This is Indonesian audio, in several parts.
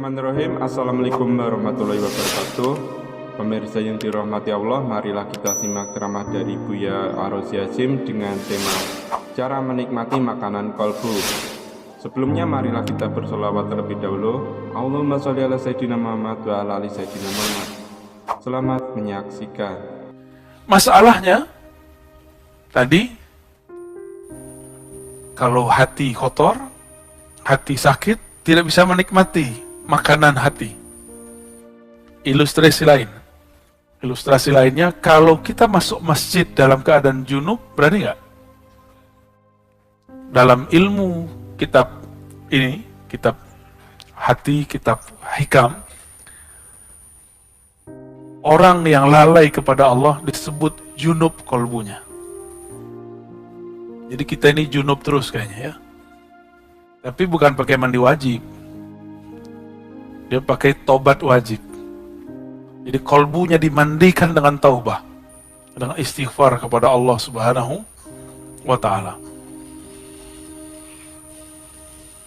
Bismillahirrahmanirrahim. Assalamualaikum warahmatullahi wabarakatuh. Pemirsa yang dirahmati Allah, marilah kita simak ceramah dari Buya Ar-Razi Hashim dengan tema cara menikmati makanan kolbu. Sebelumnya marilah kita bersolawat terlebih dahulu. Allahumma sholli ala sayyidina Muhammad wa ala ali sayyidina Muhammad. Selamat menyaksikan. Masalahnya tadi, kalau hati kotor, hati sakit, tidak bisa menikmati makanan hati. Ilustrasi lainnya, kalau kita masuk masjid dalam keadaan junub, berani nggak? Dalam ilmu kitab ini, kitab hati, kitab hikam, orang yang lalai kepada Allah disebut junub kolbunya. Jadi kita ini junub terus kayaknya ya. Tapi bukan pakai mandi wajib. Dia pakai tobat wajib. Jadi kolbunya dimandikan dengan taubah, dengan istighfar kepada Allah Subhanahu wa ta'ala.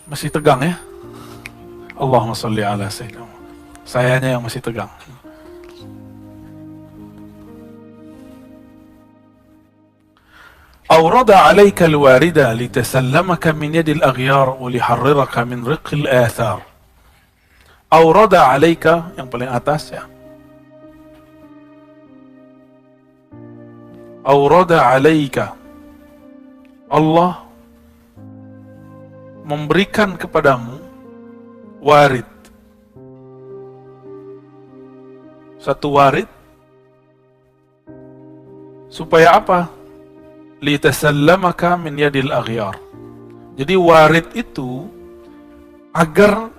Masih tegang ya? Allahumma sholli ala sayyidina. Sayanya yang masih tegang. أورد عليك الواردة لتسلمك من يد الأغيار وليحررك من رق الآثار. أورد عليك yang paling atas ya. أورد عليك, Allah memberikan kepadamu warid. Satu warid supaya apa? Litasallamaka min yadil aghyar. Jadi warid itu agar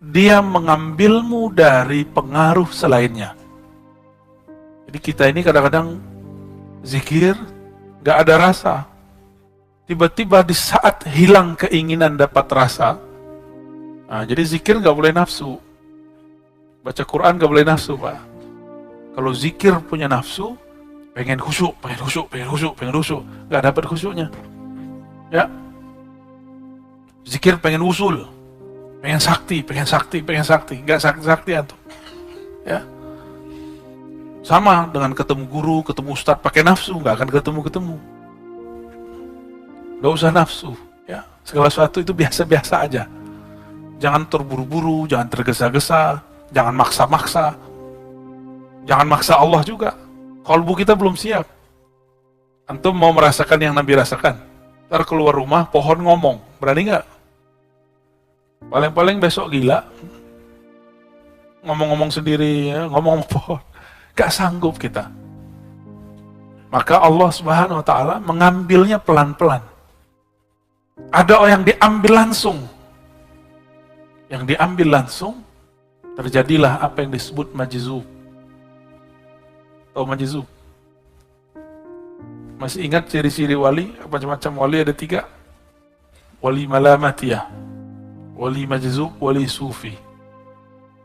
dia mengambilmu dari pengaruh selainnya. Jadi kita ini kadang-kadang zikir gak ada rasa. Tiba-tiba di saat hilang keinginan dapat rasa. Nah, jadi zikir gak boleh nafsu. Baca Quran gak boleh nafsu, Pak. Kalau zikir punya nafsu, pengen khusyuk, gak dapat khusyuknya. Ya. Zikir pengen usul, pengen sakti, gak sakti antum. Ya. Sama dengan ketemu guru, ketemu ustadz pakai nafsu, gak akan ketemu. Gak usah nafsu, ya. Segala sesuatu itu biasa-biasa aja. Jangan terburu-buru, jangan tergesa-gesa, jangan maksa-maksa. Jangan maksa Allah juga. Kolbu kita belum siap. Antum mau merasakan yang Nabi rasakan? Ntar keluar rumah, pohon ngomong. Berani nggak? Paling-paling besok gila. Ngomong-ngomong sendiri, ya, ngomong pohon. Gak sanggup kita. Maka Allah Subhanahu wa ta'ala mengambilnya pelan-pelan. Ada yang diambil langsung. Yang diambil langsung, terjadilah apa yang disebut majzub. Tahu majzub? Masih ingat ciri-ciri wali? Macam-macam wali ada 3. Wali malamatiyah, wali majzub, wali sufi.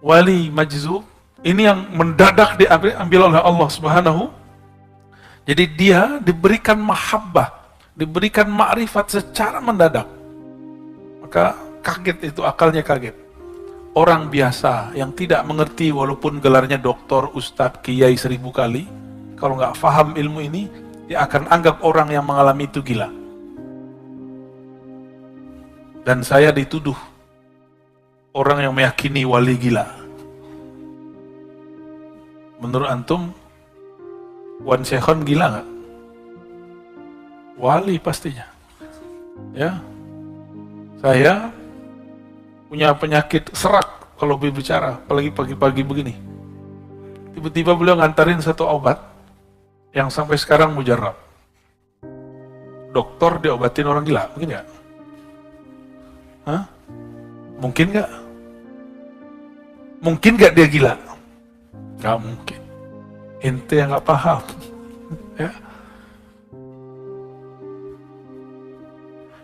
Wali majzub ini yang mendadak diambil oleh Allah Subhanahu. Jadi dia diberikan mahabbah, diberikan ma'rifat secara mendadak. Maka kaget itu, akalnya kaget. Orang biasa yang tidak mengerti walaupun gelarnya doktor, ustadz, kiai 1000 kali, kalau nggak paham ilmu ini, dia akan anggap orang yang mengalami itu gila. Dan saya dituduh orang yang meyakini wali gila. Menurut antum, Wan Syekhon gila nggak? Wali pastinya. Ya, saya punya penyakit serak kalau berbicara, apalagi pagi-pagi begini. Tiba-tiba beliau ngantarin satu obat yang sampai sekarang mujarab. Dokter diobatin orang gila, mungkin nggak? Hah? Mungkin nggak? Mungkin nggak dia gila? Nggak mungkin. Ente yang nggak paham. Ya.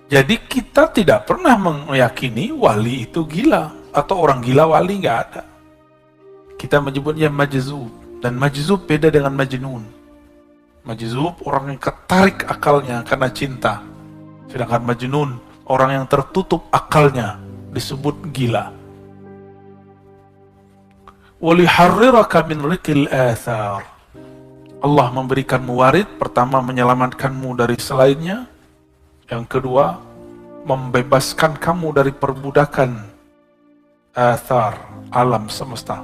Jadi kita tidak pernah meyakini wali itu gila atau orang gila wali, nggak ada. Kita menyebutnya majzub, dan majzub beda dengan majnun. Majzub orang yang ketarik akalnya karena cinta, sedangkan majnun orang yang tertutup akalnya disebut gila. وَلِحَرِّرَكَ مِنْ رِقِ الْآثَارِ. Allah memberikanmu warid, pertama menyelamatkanmu dari selainnya, yang kedua membebaskan kamu dari perbudakan athar, alam semesta.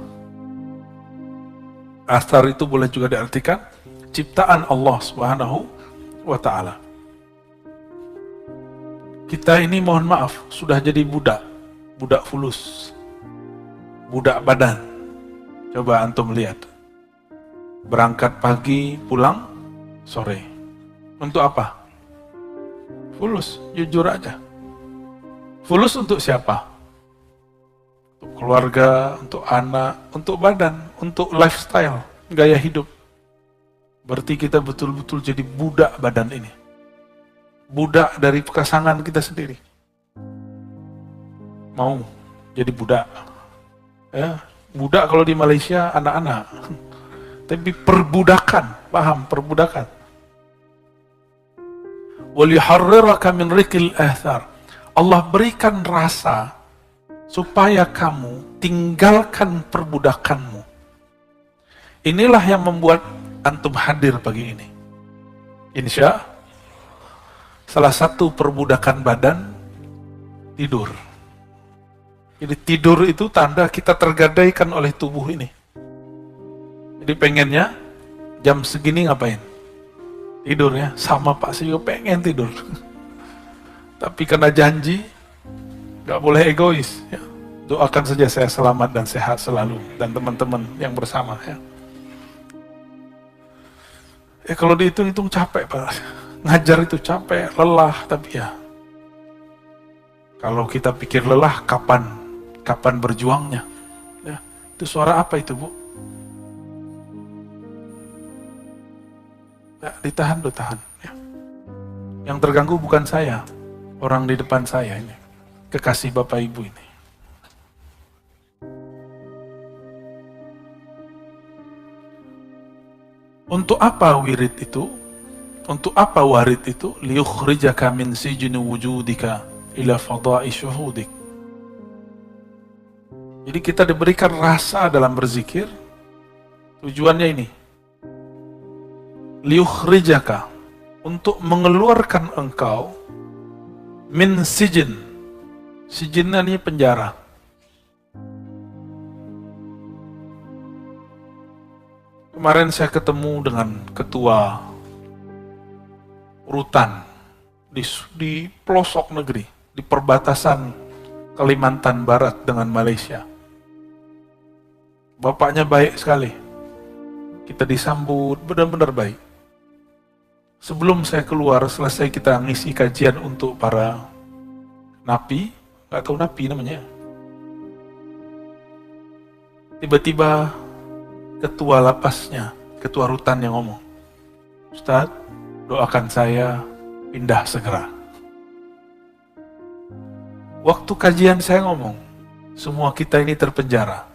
Athar itu boleh juga diartikan ciptaan Allah Subhanahu wa ta'ala. Kita ini mohon maaf sudah jadi budak fulus, budak badan. Coba antum lihat, berangkat pagi, pulang sore. Untuk apa? Fulus, jujur aja. Fulus untuk siapa? Untuk keluarga, untuk anak, untuk badan, untuk lifestyle, gaya hidup. Berarti kita betul-betul jadi budak badan ini. Budak dari pasangan kita sendiri. Mau jadi budak. Ya, budak kalau di Malaysia anak-anak. Tapi perbudakan, paham perbudakan. وَلِحَرِّرَكَ مِنْ رِقِ الْآثَارِ. Allah berikan rasa supaya kamu tinggalkan perbudakanmu. Inilah yang membuat antum hadir pagi ini. Insya salah satu perbudakan badan tidur. Jadi tidur itu tanda kita tergadaikan oleh tubuh ini. Jadi pengennya jam segini ngapain? Tidur ya, sama Pak, saya juga pengen tidur. Tapi karena janji, gak boleh egois. Ya. Doakan saja saya selamat dan sehat selalu, dan teman-teman yang bersama. Ya, kalau dihitung-hitung capek Pak. Ngajar itu capek, lelah, tapi ya. Kalau kita pikir lelah, kapan berjuangnya? Ya. Itu suara apa itu Bu? Ya, ditahan. Ya. Yang terganggu bukan saya, orang di depan saya ini, kekasih Bapak Ibu ini. Untuk apa wirid itu? Untuk apa warid itu? Liyukhrijaka min sijni wujudika ila fada'i syuhudik. Jadi kita diberikan rasa dalam berzikir. Tujuannya ini. Liyukhrijaka, untuk mengeluarkan engkau min sijin. Sijinnya ini penjara. Kemarin saya ketemu dengan ketua rutan di pelosok negeri, di perbatasan Kalimantan Barat dengan Malaysia. Bapaknya baik sekali. Kita disambut benar-benar baik. Sebelum saya keluar, selesai kita ngisi kajian untuk para napi, nggak tahu napi namanya. Tiba-tiba ketua lapasnya, ketua rutan yang ngomong, Ustadz, doakan saya pindah segera. Waktu kajian saya ngomong, semua kita ini terpenjara.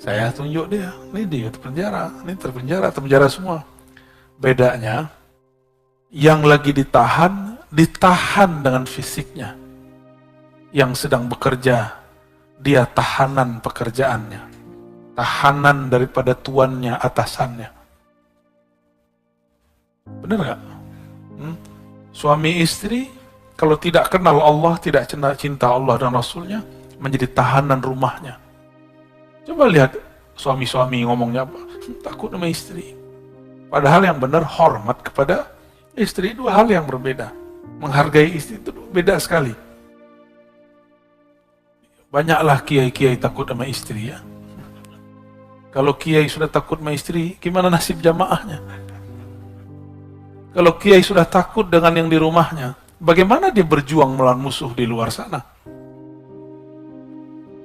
Saya tunjuk dia, ini dia terpenjara, ini terpenjara semua. Bedanya, yang lagi ditahan dengan fisiknya. Yang sedang bekerja, dia tahanan pekerjaannya. Tahanan daripada tuannya, atasannya. Benar gak? Suami istri, kalau tidak kenal Allah, tidak cinta Allah dan Rasulnya, menjadi tahanan rumahnya. Coba lihat suami-suami ngomongnya apa? Takut sama istri. Padahal yang benar hormat kepada istri, dua hal yang berbeda. Menghargai istri itu beda sekali. Banyaklah kiai-kiai takut sama istri ya. Kalau kiai sudah takut sama istri, gimana nasib jamaahnya? Kalau kiai sudah takut dengan yang di rumahnya, bagaimana dia berjuang melawan musuh di luar sana?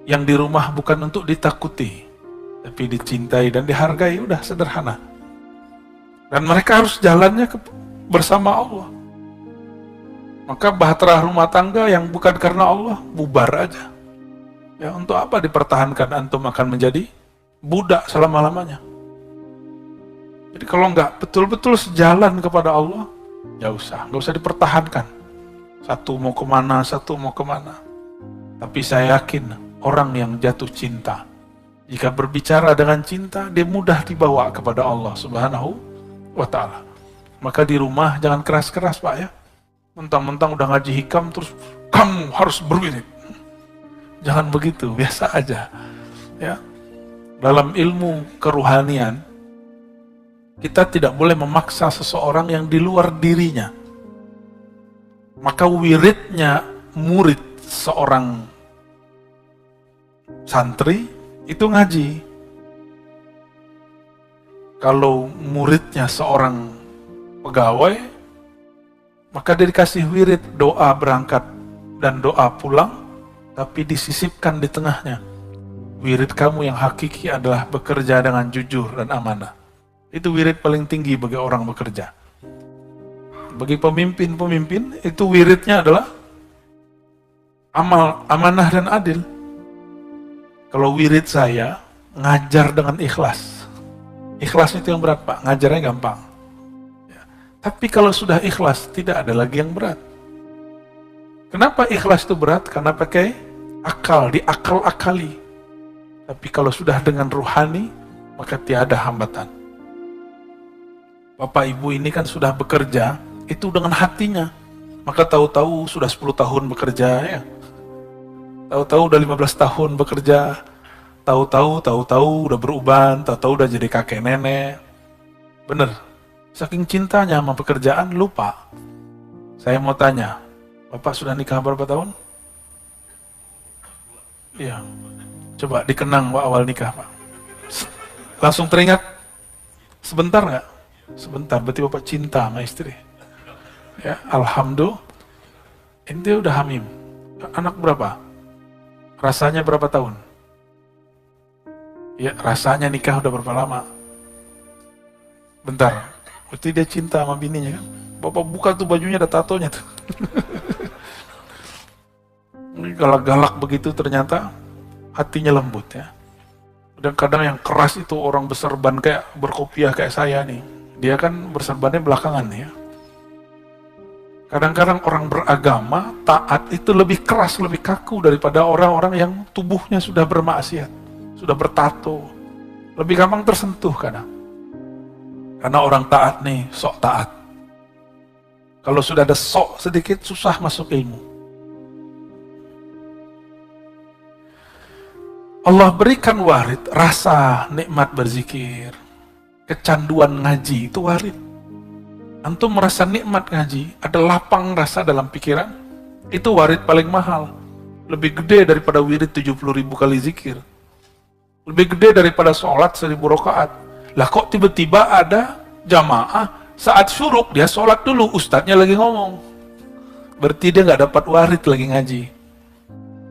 Yang di rumah bukan untuk ditakuti, tapi dicintai dan dihargai, udah sederhana. Dan mereka harus jalannya bersama Allah. Maka bahtera rumah tangga yang bukan karena Allah, bubar aja. Ya, untuk apa dipertahankan? Antum akan menjadi budak selama-lamanya. Jadi kalau nggak betul-betul sejalan kepada Allah, nggak usah dipertahankan. Satu mau kemana, Tapi saya yakin orang yang jatuh cinta Jika berbicara dengan cinta, dia mudah dibawa kepada Allah Subhanahu wa ta'ala. Maka di rumah jangan keras-keras, Pak, ya. Mentang-mentang udah ngaji hikam terus kamu harus berwirid. Jangan begitu, biasa aja. Ya. Dalam ilmu keruhanian, kita tidak boleh memaksa seseorang yang di luar dirinya. Maka wiridnya murid seorang santri itu ngaji. Kalau muridnya seorang pegawai, maka dia dikasih wirid doa berangkat dan doa pulang, tapi disisipkan di tengahnya. Wirid kamu yang hakiki adalah bekerja dengan jujur dan amanah. Itu wirid paling tinggi bagi orang bekerja. Bagi pemimpin-pemimpin, itu wiridnya adalah amanah dan adil. Kalau wirid saya, ngajar dengan ikhlas. Ikhlas itu yang berat, Pak. Ngajarnya gampang. Ya. Tapi kalau sudah ikhlas, tidak ada lagi yang berat. Kenapa ikhlas itu berat? Karena pakai akal, diakal-akali. Tapi kalau sudah dengan ruhani, maka tiada hambatan. Bapak Ibu ini kan sudah bekerja, itu dengan hatinya. Maka tahu-tahu sudah 10 tahun bekerja, ya. Tahu-tahu udah 15 tahun bekerja, tahu-tahu udah beruban, tahu-tahu udah jadi kakek nenek. Bener, saking cintanya sama pekerjaan lupa. Saya mau tanya, Bapak sudah nikah berapa tahun? Iya, coba dikenang Pak awal nikah, Pak. Langsung teringat? Sebentar nggak? Sebentar, berarti Bapak cinta sama istri. Ya, alhamdulillah. Ente udah hamil. Anak berapa? Rasanya berapa tahun? Ya, rasanya nikah udah berapa lama? Bentar, berarti dia cinta sama bininya kan? Bapak buka tuh bajunya ada tatonya tuh. Ini galak-galak begitu ternyata hatinya lembut ya. Dan kadang yang keras itu orang berserban kayak berkopiah kayak saya nih. Dia kan berserbannya belakangan ya. Kadang-kadang orang beragama, taat itu lebih keras, lebih kaku daripada orang-orang yang tubuhnya sudah bermaksiat, sudah bertato. Lebih gampang tersentuh kadang. Karena orang taat nih, sok taat. Kalau sudah ada sok sedikit, susah masuk ilmu. Allah berikan warid, rasa nikmat berzikir. Kecanduan ngaji itu warid. Antum merasa nikmat ngaji, ada lapang rasa dalam pikiran, itu warid paling mahal. Lebih gede daripada wirid 70.000 kali zikir. Lebih gede daripada sholat 1000 rakaat. Lah kok tiba-tiba ada jamaah, saat syuruk dia sholat dulu, ustadznya lagi ngomong. Berarti dia nggak dapat warid lagi ngaji.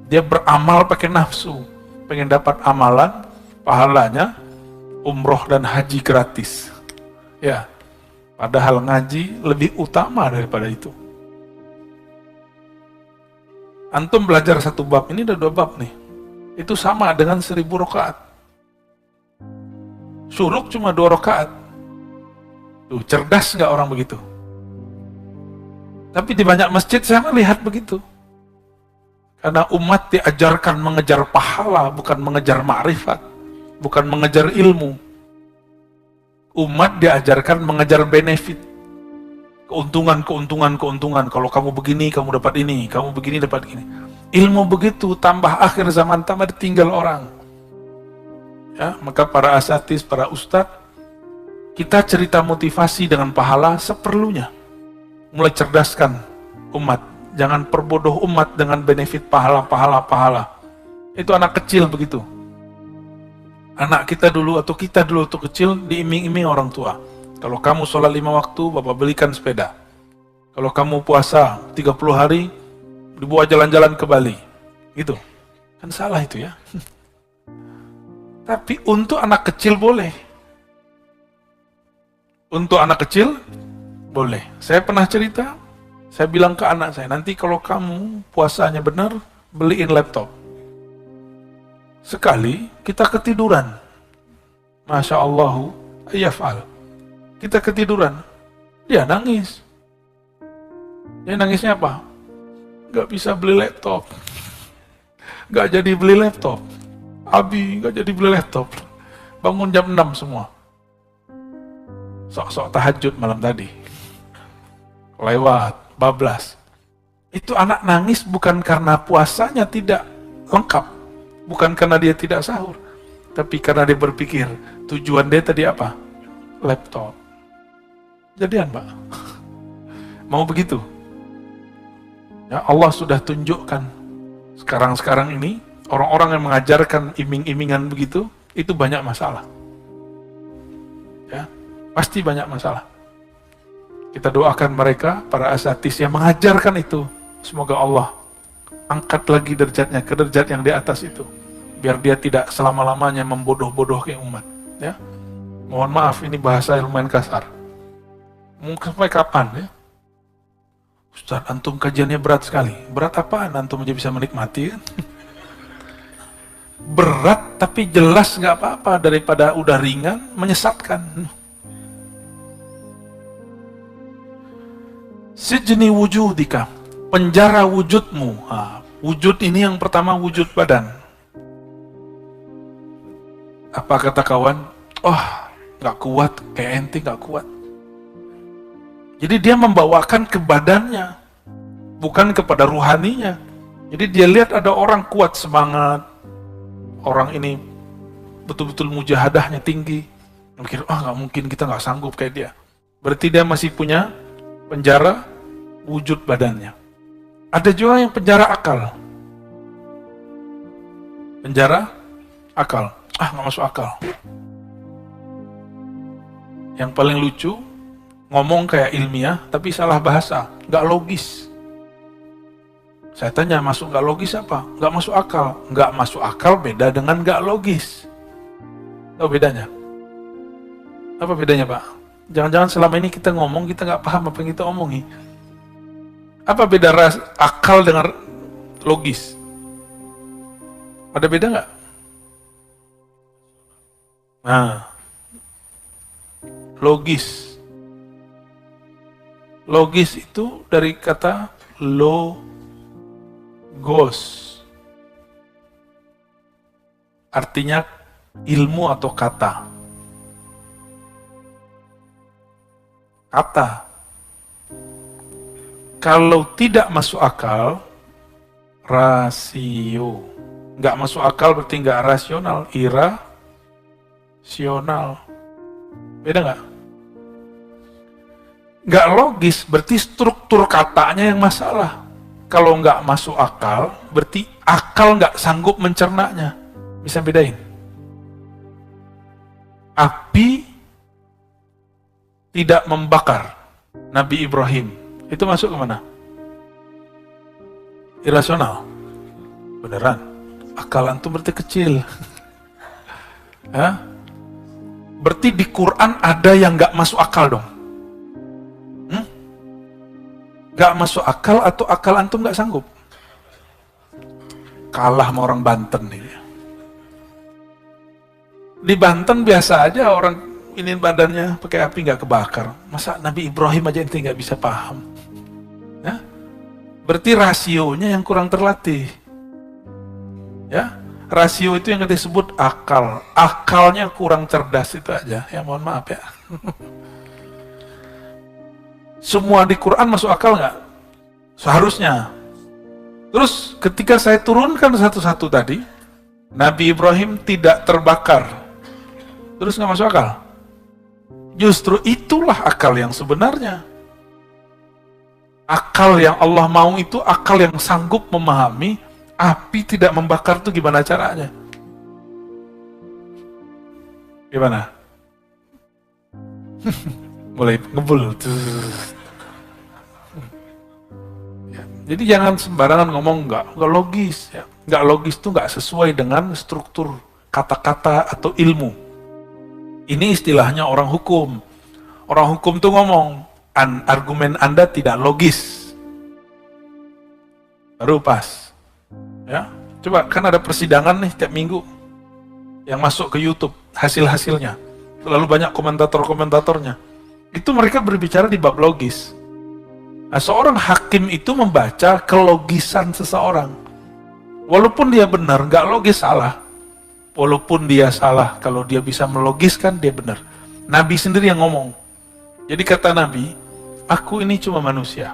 Dia beramal pakai nafsu, pengen dapat amalan, pahalanya, umroh dan haji gratis. Ya. Padahal ngaji lebih utama daripada itu. Antum belajar satu bab, ini ada 2 bab nih. Itu sama dengan 1000 rakaat. Syuruk cuma 2 rakaat. Tuh, cerdas nggak orang begitu? Tapi di banyak masjid saya melihat begitu. Karena umat diajarkan mengejar pahala, bukan mengejar ma'rifat, bukan mengejar ilmu. Umat diajarkan mengejar benefit, keuntungan. Kalau kamu begini, kamu dapat ini, kamu begini, dapat ini. Ilmu begitu, tambah akhir zaman, tambah ditinggal orang. Ya, maka para asatis, para ustadz, kita cerita motivasi dengan pahala seperlunya. Mulai cerdaskan umat, jangan perbodoh umat dengan benefit pahala. Itu anak kecil begitu. Anak kita dulu atau kita dulu waktu kecil diiming-iming orang tua. Kalau kamu sholat 5 waktu, Bapak belikan sepeda. Kalau kamu puasa 30 hari, dibawa jalan-jalan ke Bali. Gitu. Kan salah itu ya. Tapi untuk anak kecil boleh. Untuk anak kecil boleh. Saya pernah cerita, saya bilang ke anak saya, nanti kalau kamu puasanya benar, beliin laptop. Sekali kita ketiduran, Masya Allah, yaf'al. Kita ketiduran, dia nangis. Dia nangisnya apa? Gak bisa beli laptop. Gak jadi beli laptop. Abi nggak jadi beli laptop. Bangun jam 6 semua. Sok-sok tahajud malam tadi. Lewat, bablas. Itu anak nangis bukan karena puasanya tidak lengkap. Bukan karena dia tidak sahur. Tapi karena dia berpikir, tujuan dia tadi apa? Laptop. Jadian, Pak. Mau begitu? Ya, Allah sudah tunjukkan. Sekarang ini, orang-orang yang mengajarkan iming-imingan begitu, itu banyak masalah. Ya, pasti banyak masalah. Kita doakan mereka, para asatis yang mengajarkan itu. Semoga Allah angkat lagi derajatnya ke derajat yang di atas itu. Biar dia tidak selama-lamanya membodoh-bodohkan umat. Ya. Mohon maaf, ini bahasa yang lumayan kasar. Mungkin sampai kapan ya? Ustaz, antum kajiannya berat sekali. Berat apaan? Antum aja bisa menikmati kan? Berat tapi jelas nggak apa-apa daripada udah ringan menyesatkan. Sijni wujudika, penjara wujudmu. Wujud ini yang pertama wujud badan. Apa kata kawan? Oh, nggak kuat, kayak ente nggak kuat. Jadi dia membawakan ke badannya, bukan kepada ruhaninya. Jadi dia lihat ada orang kuat semangat, orang ini betul-betul mujahadahnya tinggi. Mikir, nggak mungkin kita nggak sanggup kayak dia. Berarti dia masih punya penjara wujud badannya. Ada juga yang penjara akal. Penjara akal. Nggak masuk akal. Yang paling lucu, ngomong kayak ilmiah, tapi salah bahasa. Nggak logis. Saya tanya, masuk nggak logis apa? Nggak masuk akal. Nggak masuk akal beda dengan nggak logis. Tahu bedanya? Apa bedanya, Pak? Jangan-jangan selama ini kita ngomong, kita nggak paham apa yang kita omongi. Apa beda akal dengan logis? Ada beda nggak? Nah, logis. Logis itu dari kata logos. Artinya ilmu atau kata. Kata. Kalau tidak masuk akal, rasio. Nggak masuk akal berarti nggak rasional, irasional. Beda nggak? Nggak logis, berarti struktur katanya yang masalah. Kalau nggak masuk akal, berarti akal nggak sanggup mencernanya. Bisa bedain? Api tidak membakar Nabi Ibrahim. Itu masuk kemana? Irasional. Beneran. Akal antum berarti kecil. Ya? Berarti di Quran ada yang nggak masuk akal dong. Nggak masuk akal atau akal antum nggak sanggup? Kalah sama orang Banten nih. Di Banten biasa aja orang ini badannya pakai api nggak kebakar. Masa Nabi Ibrahim aja ente nggak bisa paham? Ya? Berarti rasionya yang kurang terlatih. Ya, rasio itu yang disebut akal. Akalnya kurang cerdas itu aja. Ya mohon maaf ya. Semua di Quran masuk akal nggak? Seharusnya. Terus ketika saya turunkan satu-satu tadi, Nabi Ibrahim tidak terbakar. Terus nggak masuk akal? Justru itulah akal yang sebenarnya. Akal yang Allah mau itu akal yang sanggup memahami api tidak membakar itu gimana caranya. Gimana? Mulai ngebul. Ya, jadi jangan sembarangan ngomong nggak logis. Ya. Nggak logis itu nggak sesuai dengan struktur kata-kata atau ilmu. Ini istilahnya orang hukum. Orang hukum tuh ngomong, argumen Anda tidak logis. Baru pas. Ya, coba kan ada persidangan nih tiap minggu yang masuk ke YouTube hasil-hasilnya. Lalu banyak komentator-komentatornya. Itu mereka berbicara di bab logis. Nah, seorang hakim itu membaca kelogisan seseorang. Walaupun dia benar, nggak logis salah. Walaupun dia salah, kalau dia bisa melogiskan, dia benar. Nabi sendiri yang ngomong. Jadi kata Nabi, aku ini cuma manusia.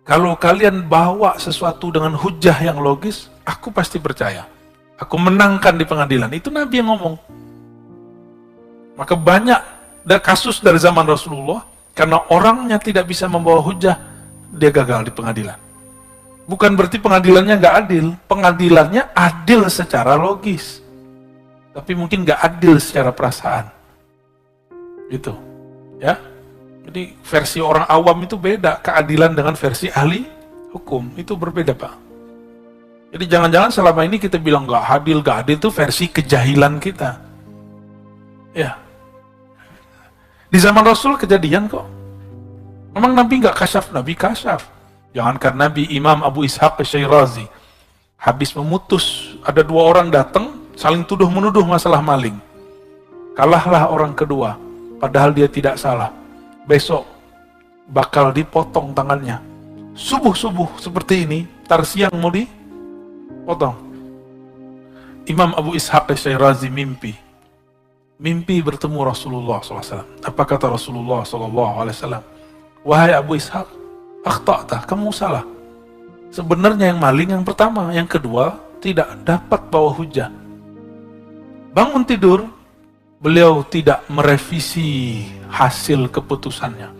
Kalau kalian bawa sesuatu dengan hujah yang logis, aku pasti percaya. Aku menangkan di pengadilan. Itu Nabi yang ngomong. Maka banyak kasus dari zaman Rasulullah, karena orangnya tidak bisa membawa hujah, dia gagal di pengadilan. Bukan berarti pengadilannya nggak adil. Pengadilannya adil secara logis. Tapi mungkin nggak adil secara perasaan. Gitu. Ya. Jadi versi orang awam itu beda, keadilan dengan versi ahli hukum itu berbeda, Pak. Jadi jangan-jangan selama ini kita bilang nggak adil itu versi kejahilan kita. Ya. Di zaman Rasul kejadian kok. Memang Nabi nggak kasyaf, Nabi kasyaf. Jangankan Nabi, Imam Abu Ishaq Asy-Syirazi habis memutus, ada 2 orang datang saling tuduh-menuduh masalah maling. Kalahlah orang kedua, padahal dia tidak salah. Besok bakal dipotong tangannya. Subuh-subuh seperti ini, tar siang mau dipotong. Imam Abu Ishaq Asy-Syirazi mimpi bertemu Rasulullah SAW. Apa kata Rasulullah SAW? Wahai Abu Ishaq, akhta'ta, kamu salah. Sebenarnya yang maling yang pertama, yang kedua tidak dapat bawa hujah. Bangun tidur, beliau tidak merevisi hasil keputusannya.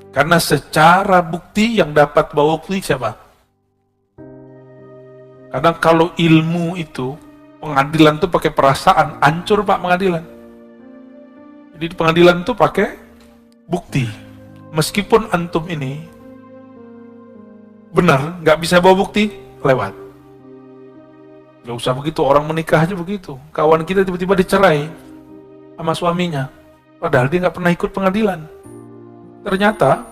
Karena secara bukti yang dapat bawa bukti siapa? Kadang kalau ilmu itu, pengadilan itu pakai perasaan, hancur Pak pengadilan. Jadi di pengadilan itu pakai bukti. Meskipun antum ini benar, nggak bisa bawa bukti, lewat. Nggak usah begitu, orang menikah aja begitu. Kawan kita tiba-tiba dicerai sama suaminya, padahal dia nggak pernah ikut pengadilan. Ternyata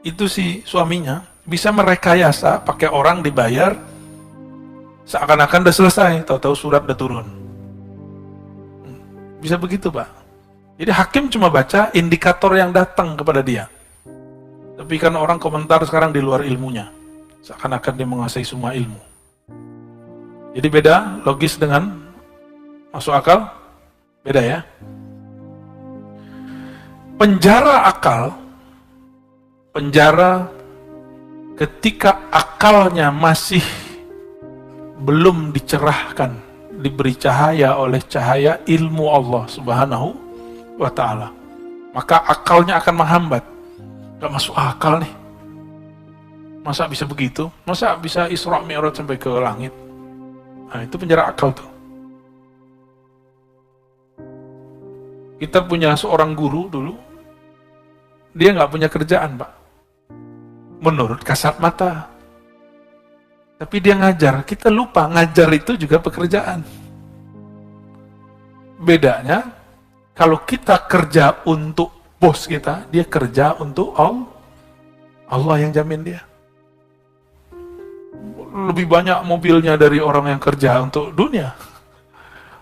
itu si suaminya bisa merekayasa pakai orang dibayar seakan-akan udah selesai, tahu-tahu surat udah turun. Bisa begitu, Pak. Jadi hakim cuma baca indikator yang datang kepada dia. Tapi kan orang komentar sekarang di luar ilmunya, seakan-akan dia menguasai semua ilmu. Jadi beda logis dengan masuk akal. Beda ya. Penjara akal, penjara ketika akalnya masih belum dicerahkan, diberi cahaya oleh cahaya ilmu Allah Subhanahu wa ta'ala. Maka akalnya akan menghambat. Gak masuk akal nih. Masa bisa begitu? Masa bisa Isra Mi'raj sampai ke langit? Nah, itu penjara akal tuh. Kita punya seorang guru dulu, dia nggak punya kerjaan, Pak. Menurut kasat mata. Tapi dia ngajar, kita lupa ngajar itu juga pekerjaan. Bedanya, kalau kita kerja untuk bos kita, dia kerja untuk Allah. Allah yang jamin dia. Lebih banyak mobilnya dari orang yang kerja untuk dunia.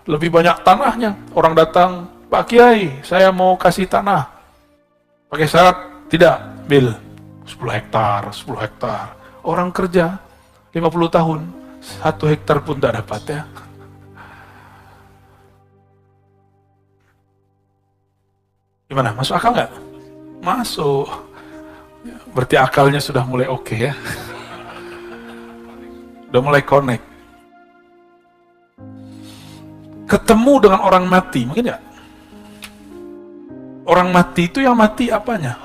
Lebih banyak tanahnya. Orang datang, Pak Kiai, saya mau kasih tanah. Pakai syarat, tidak, bil 10 hektar, 10 hektar. Orang kerja 50 tahun, 1 hektar pun tak dapat ya. Gimana, masuk akal nggak? Masuk. Berarti akalnya sudah mulai oke ya. Udah mulai connect. Ketemu dengan orang mati, mungkin nggak? Orang mati itu yang mati apanya?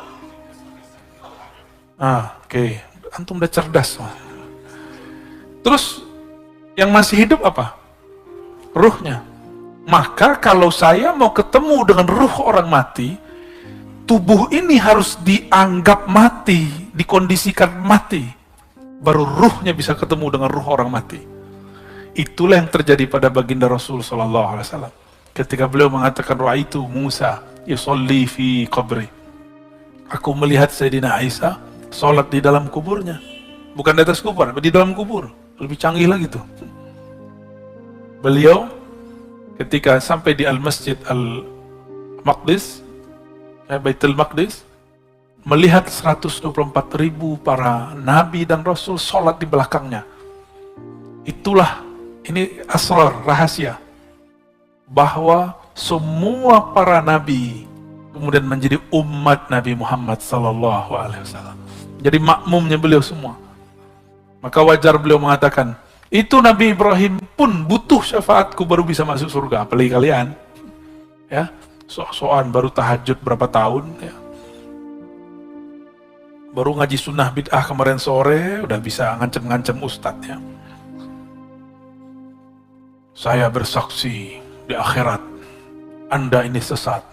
Oke. Antum udah cerdas. Terus yang masih hidup apa? Ruhnya. Maka kalau saya mau ketemu dengan ruh orang mati, tubuh ini harus dianggap mati, dikondisikan mati. Baru ruhnya bisa ketemu dengan ruh orang mati. Itulah yang terjadi pada baginda Rasul SAW. Ketika beliau mengatakan, Ra'aitu Musa yusolli fi qabri. Aku melihat Sayyidina Isa sholat di dalam kuburnya. Bukan di atas kubur, tapi di dalam kubur. Lebih canggih lagi tuh. Beliau ketika sampai di Al-Masjid Al-Maqdis, Baitul Maqdis, melihat 124.000 para nabi dan rasul sholat di belakangnya. Itulah Ini asrar, rahasia. Bahwa semua para nabi kemudian menjadi umat Nabi Muhammad sallallahu alaihi wasallam. Jadi makmumnya beliau semua. Maka wajar beliau mengatakan, itu Nabi Ibrahim pun butuh syafaatku baru bisa masuk surga. Apalagi kalian, ya, sok-sokan baru tahajud berapa tahun, ya. Baru ngaji sunnah bid'ah kemarin sore, udah bisa ngancem-ngancem ustadz, ya. Saya bersaksi di akhirat, Anda ini sesat.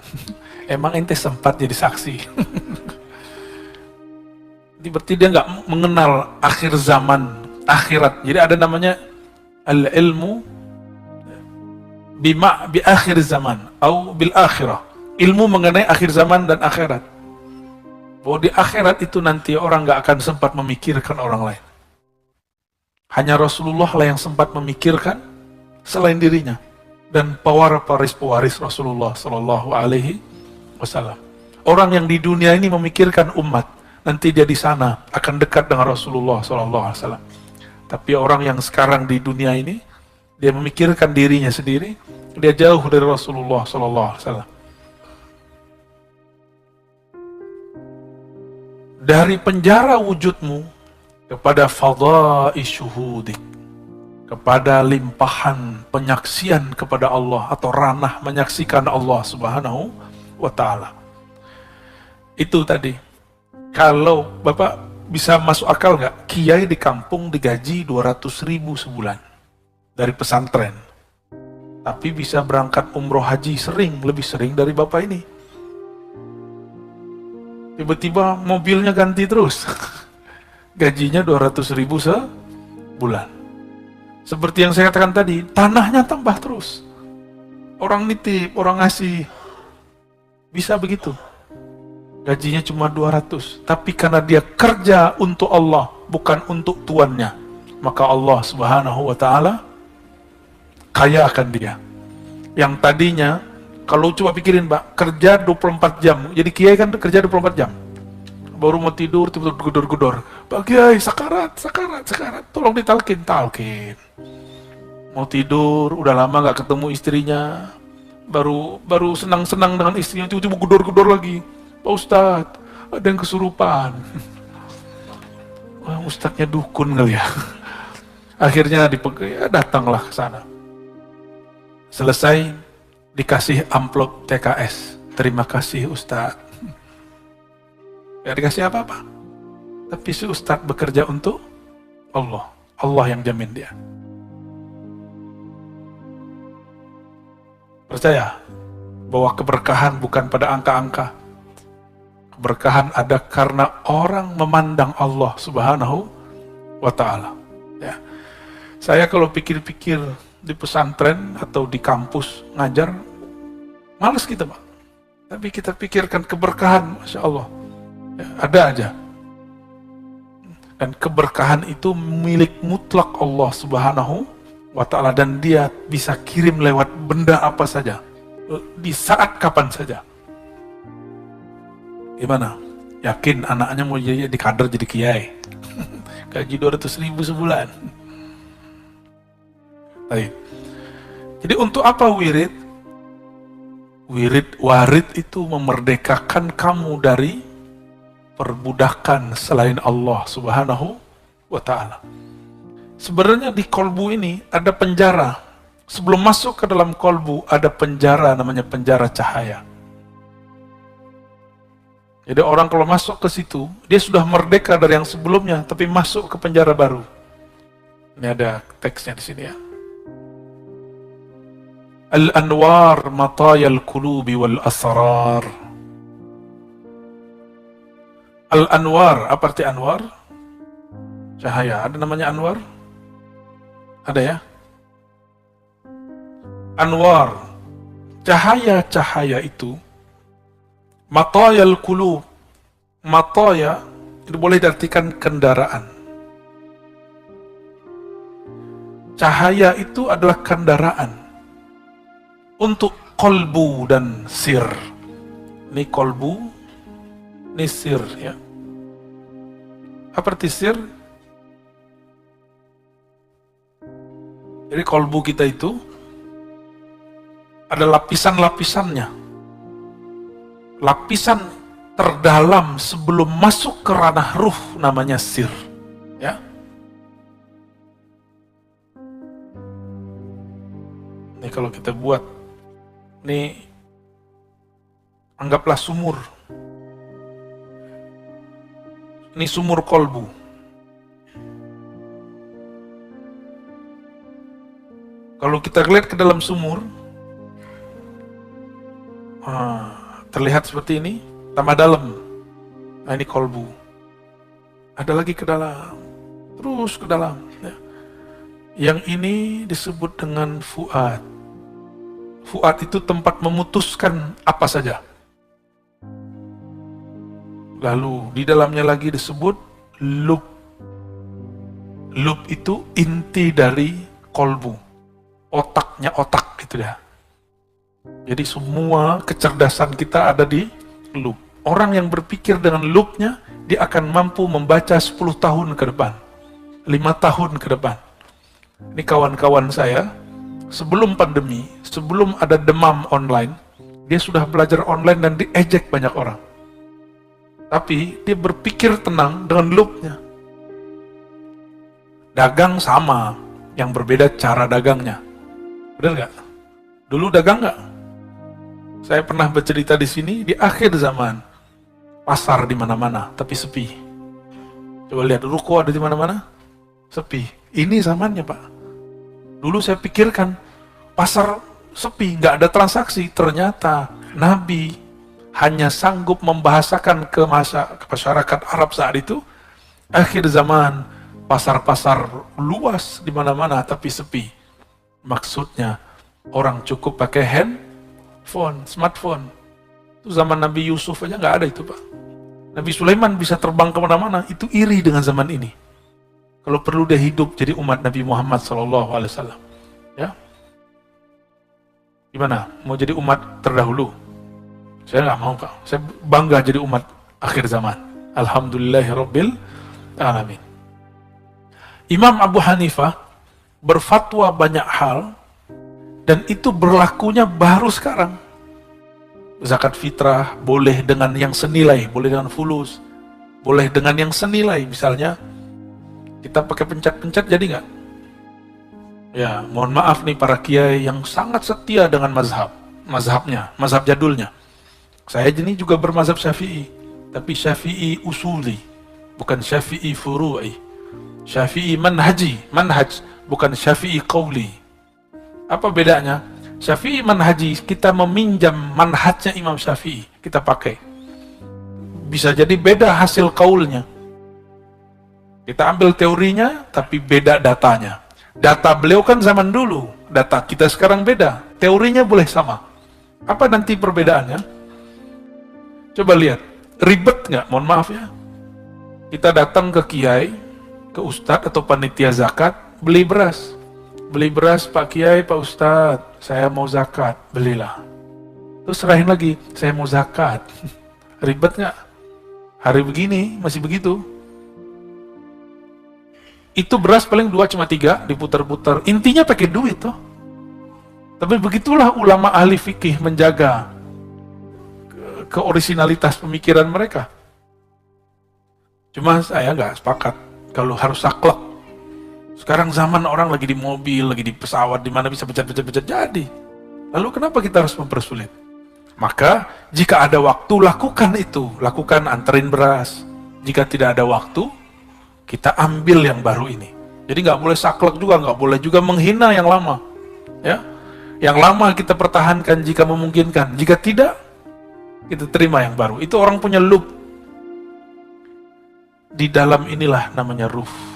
Emang ente sempat jadi saksi? Berarti dia nggak mengenal akhir zaman, akhirat. Jadi ada namanya al-ilmu bi akhir zaman atau bil akhirah. Ilmu mengenai akhir zaman dan akhirat. Bahwa di akhirat itu nanti orang nggak akan sempat memikirkan orang lain. Hanya Rasulullah lah yang sempat memikirkan selain dirinya dan pewaris Rasulullah Sallallahu Alaihi Wasallam. Orang yang di dunia ini memikirkan umat, nanti dia di sana akan dekat dengan Rasulullah Sallallahu Alaihi Wasallam. Tapi orang yang sekarang di dunia ini, dia memikirkan dirinya sendiri, dia jauh dari Rasulullah Sallallahu Alaihi Wasallam. Dari penjara wujudmu kepada fadha'i syuhudik, kepada limpahan penyaksian kepada Allah atau ranah menyaksikan Allah Subhanahu wa Ta'ala. Itu tadi. Kalau Bapak bisa masuk akal nggak? Kiai di kampung digaji 200.000 sebulan dari pesantren, tapi bisa berangkat umroh haji lebih sering dari Bapak ini. Tiba-tiba mobilnya ganti terus. Gajinya 200.000 sebulan. Seperti yang saya katakan tadi, tanahnya tambah terus. Orang nitip, orang ngasih. Bisa begitu. Gajinya cuma 200. Tapi karena dia kerja untuk Allah, bukan untuk tuannya, maka Allah Subhanahu wa Ta'ala kaya akan dia. Yang tadinya, kalau coba pikirin Pak, kerja 24 jam. Jadi kiai kan kerja 24 jam. Baru mau tidur, tiba-tiba gedor-gedor. Pak Kiai, sakarat. Tolong ditalkin. Mau tidur, udah lama gak ketemu istrinya. Baru senang-senang dengan istrinya, tiba-tiba gedor-gedor lagi. Pak Ustadz, ada yang kesurupan. Wah, Ustadznya dukun kali ya. Akhirnya datanglah ke sana. Selesai, dikasih amplop TKS. Terima kasih Ustadz. Gak dikasih apa-apa. Tapi si Ustadz bekerja untuk Allah. Allah yang jamin dia. Percaya bahwa keberkahan bukan pada angka-angka. Keberkahan ada karena orang memandang Allah Subhanahu wa Ta'ala. Ya. Saya kalau pikir-pikir di pesantren atau di kampus ngajar, malas kita Pak. Tapi kita pikirkan keberkahan, Masya Allah. Ya, ada aja. Dan keberkahan itu milik mutlak Allah Subhanahu wa Ta'ala, dan dia bisa kirim lewat benda apa saja, di saat kapan saja. Gimana? Yakin anaknya mau jadi kader, jadi kiai? Gaji 200.000 sebulan. Baik. Jadi untuk apa wirid? Warid itu memerdekakan kamu dari perbudakan selain Allah Subhanahu wa Ta'ala. Sebenarnya di kolbu ini ada penjara. Sebelum masuk ke dalam kolbu ada penjara, namanya penjara cahaya. Jadi orang kalau masuk ke situ, dia sudah merdeka dari yang sebelumnya, tapi masuk ke penjara baru. Ini ada teksnya di sini ya. Al-anwar matayal qulubi wal asrar. Al-anwar, apa arti anwar? Cahaya. Ada namanya anwar? Ada ya? Anwar, cahaya-cahaya itu, matayal qulub. Mataya itu boleh diartikan kendaraan. Cahaya itu adalah kendaraan untuk kolbu dan sir. Ini kolbu, ini sir ya. Apa arti sir? Jadi kolbu kita itu ada lapisan-lapisannya. Lapisan terdalam sebelum masuk ke ranah ruh namanya sir. Ya. Ini kalau kita buat, ini anggaplah sumur. Ini sumur kolbu. Kalau kita lihat ke dalam sumur, terlihat seperti ini, tambah dalam. Nah, ini kolbu. Ada lagi ke dalam, terus ke dalam. Ya. Yang ini disebut dengan fuad. Fuad itu tempat memutuskan apa saja. Lalu di dalamnya lagi disebut lub. Lub itu inti dari kolbu. Otaknya otak gitu ya. Jadi semua kecerdasan kita ada di lub. Orang yang berpikir dengan lubnya, dia akan mampu membaca 10 tahun ke depan, 5 tahun ke depan. Ini kawan-kawan saya, sebelum pandemi, sebelum ada demam online, dia sudah belajar online dan diejek banyak orang. Tapi dia berpikir tenang dengan lubnya. Dagang sama, yang berbeda cara dagangnya. Benar nggak? Dulu dagang nggak? Saya pernah bercerita di sini, di akhir zaman, pasar di mana-mana, tapi sepi. Coba lihat, ruko ada di mana-mana, sepi. Ini zamannya, Pak. Dulu saya pikirkan, pasar sepi, nggak ada transaksi. Ternyata Nabi hanya sanggup membahasakan ke masyarakat Arab saat itu, akhir zaman, pasar-pasar luas di mana-mana, tapi sepi. Maksudnya, orang cukup pakai handphone, smartphone. Itu zaman Nabi Yusuf aja nggak ada itu, Pak. Nabi Sulaiman bisa terbang kemana-mana, itu iri dengan zaman ini. Kalau perlu dia hidup jadi umat Nabi Muhammad SAW. Ya, gimana? Mau jadi umat terdahulu? Saya nggak mau, Pak. Saya bangga jadi umat akhir zaman. Alhamdulillahirabbil alamin. Imam Abu Hanifah berfatwa banyak hal, dan itu berlakunya baru sekarang. Zakat fitrah boleh dengan yang senilai, boleh dengan fulus, boleh dengan yang senilai. Misalnya, kita pakai pencet-pencet jadi nggak? Ya, mohon maaf nih para kiai yang sangat setia dengan mazhabnya, mazhab jadulnya. Saya ini juga bermazhab Syafi'i, tapi Syafi'i usuli, bukan Syafi'i furu'i. Syafi'i manhaj, bukan Syafi'i qauli. Apa bedanya? Syafi'i manhaji, kita meminjam manhajnya Imam Syafi'i, kita pakai. Bisa jadi beda hasil qaulnya. Kita ambil teorinya, tapi beda datanya. Data beliau kan zaman dulu, data kita sekarang beda. Teorinya boleh sama. Apa nanti perbedaannya? Coba lihat, ribet nggak? Mohon maaf ya. Kita datang ke kiai, ke ustadz atau panitia zakat, beli beras. Beli beras, Pak Kiai, Pak Ustadz, saya mau zakat, belilah. Terus serahin lagi, saya mau zakat. Ribet nggak? Hari begini masih begitu. Itu beras paling 2 cuma 3, diputar-putar. Intinya pakai duit toh. Tapi begitulah ulama ahli fikih menjaga keorisinalitas pemikiran mereka. Cuma saya nggak sepakat kalau harus saklek. Sekarang zaman orang lagi di mobil, lagi di pesawat, di mana bisa pencet-pencet jadi. Lalu kenapa kita harus mempersulit? Maka jika ada waktu, lakukan itu. Lakukan, anterin beras. Jika tidak ada waktu, kita ambil yang baru ini. Jadi nggak boleh saklek juga, nggak boleh juga menghina yang lama. Ya, yang lama kita pertahankan jika memungkinkan. Jika tidak, kita terima yang baru. Itu orang punya loop. Di dalam inilah namanya ruh.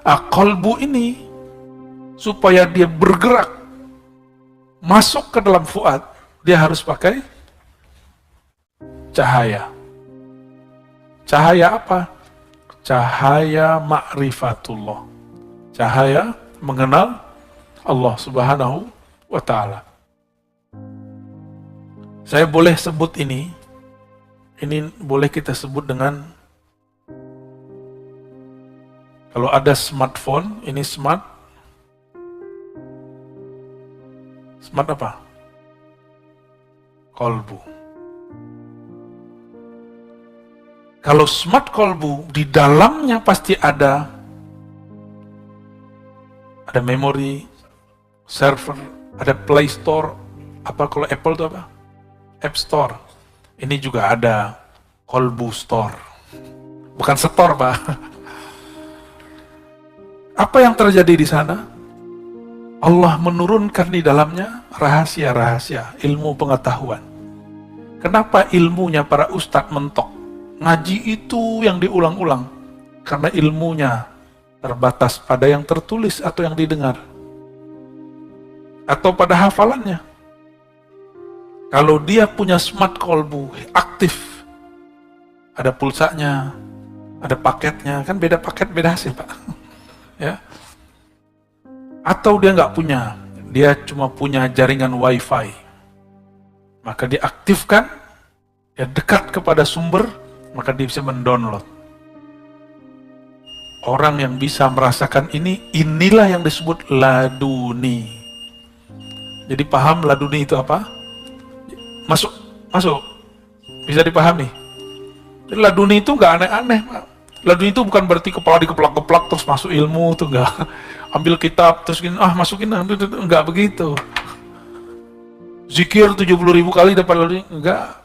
Kolbu ini, supaya dia bergerak, masuk ke dalam fuad, dia harus pakai cahaya. Cahaya apa? Cahaya ma'rifatullah. Cahaya mengenal Allah Subhanahu wa ta'ala. Saya boleh sebut ini boleh kita sebut dengan, Kalau ada smartphone, ini smart apa? Kolbu. Kalau smart kolbu, di dalamnya pasti ada memori, server, ada Play Store, apa kalau Apple itu apa? App Store. Ini juga ada Kolbu Store. Bukan store, Pak. Apa yang terjadi di sana? Allah menurunkan di dalamnya rahasia-rahasia, ilmu pengetahuan. Kenapa ilmunya para ustadz mentok? Ngaji itu yang diulang-ulang. Karena ilmunya terbatas pada yang tertulis atau yang didengar. Atau pada hafalannya. Kalau dia punya smart kolbu, aktif. Ada pulsanya, ada paketnya, kan beda paket, beda hasil, Pak. Ya. Atau dia nggak punya, dia cuma punya jaringan wifi, maka dia aktifkan, dia dekat kepada sumber, maka dia bisa mendownload. Orang yang bisa merasakan ini, inilah yang disebut laduni. Jadi paham laduni itu apa? Masuk, bisa dipahami. Jadi laduni itu nggak aneh-aneh, Pak. Laduni itu bukan berarti kepala dikeplak-keplak terus masuk ilmu, itu enggak. Ambil kitab terus gini, masukin, enggak begitu. Zikir 70.000 kali dapat laduni, enggak.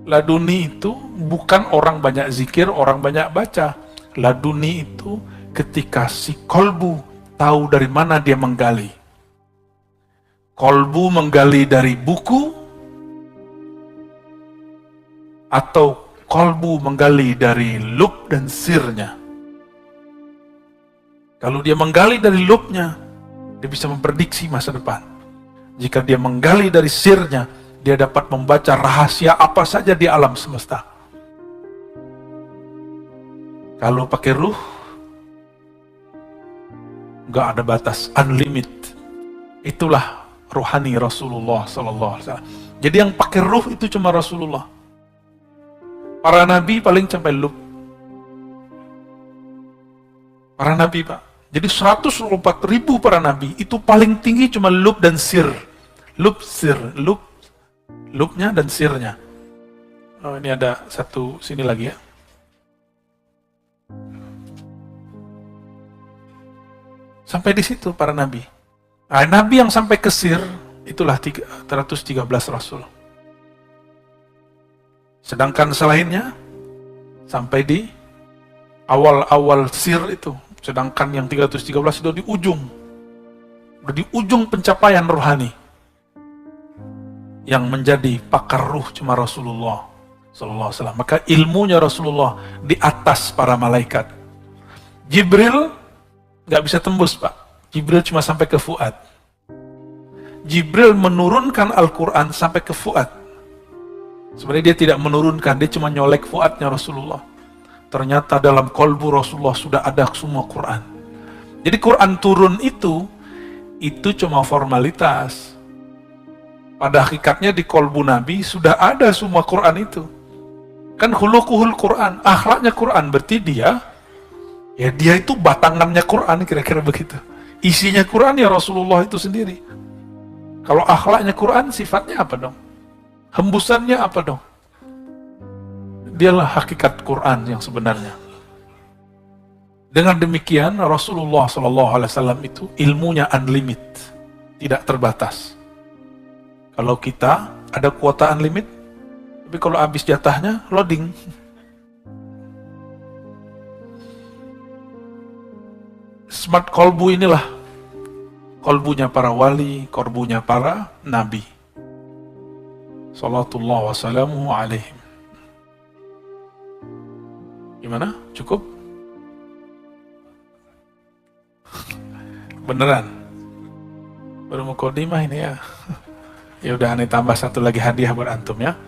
Laduni itu bukan orang banyak zikir, orang banyak baca. Laduni itu ketika si kolbu tahu dari mana dia menggali. Kolbu menggali dari buku atau kolbu menggali dari lub dan sirnya. Kalau dia menggali dari lubnya, dia bisa memprediksi masa depan. Jika dia menggali dari sirnya, dia dapat membaca rahasia apa saja di alam semesta. Kalau pakai ruh, nggak ada batas, unlimited. Itulah rohani Rasulullah SAW. Jadi yang pakai ruh itu cuma Rasulullah. Para nabi paling sampai lub. Para nabi, Pak. Jadi 124.000 para nabi, itu paling tinggi cuma lub dan sir. Lubnya dan sirnya. Oh, ini ada satu sini lagi ya. Sampai di situ para nabi. Nah, nabi yang sampai ke sir, itulah 313 rasul. Sedangkan selainnya sampai di awal-awal sir itu. Sedangkan yang 313 itu di ujung. Udah di ujung pencapaian rohani. Yang menjadi pakar ruh cuma Rasulullah sallallahu alaihi wasallam. Maka ilmunya Rasulullah di atas para malaikat. Jibril nggak bisa tembus, Pak. Jibril cuma sampai ke Fuad. Jibril menurunkan Al-Quran sampai ke Fuad. Sebenarnya dia tidak menurunkan, dia cuma nyolek Fuadnya Rasulullah. Ternyata dalam kolbu Rasulullah sudah ada semua Quran. Jadi Quran turun itu cuma formalitas. Pada hakikatnya di kolbu Nabi sudah ada semua Quran itu. Kan khuluquhul Quran, akhlaknya Quran, berarti dia itu batangannya Quran, kira-kira begitu. Isinya Quran ya Rasulullah itu sendiri. Kalau akhlaknya Quran, sifatnya apa dong? Hembusannya apa dong? Dialah hakikat Quran yang sebenarnya. Dengan demikian Rasulullah SAW itu ilmunya unlimited, tidak terbatas. Kalau kita ada kuota unlimited, tapi kalau habis jatahnya loading. Smart kolbu inilah kolbunya para wali, kolbunya para nabi. Salatullah wassalamu alaihim. Gimana? Cukup? Beneran? Baru mau kodimah ini ya? Ya udah, aneh tambah satu lagi hadiah buat antum ya.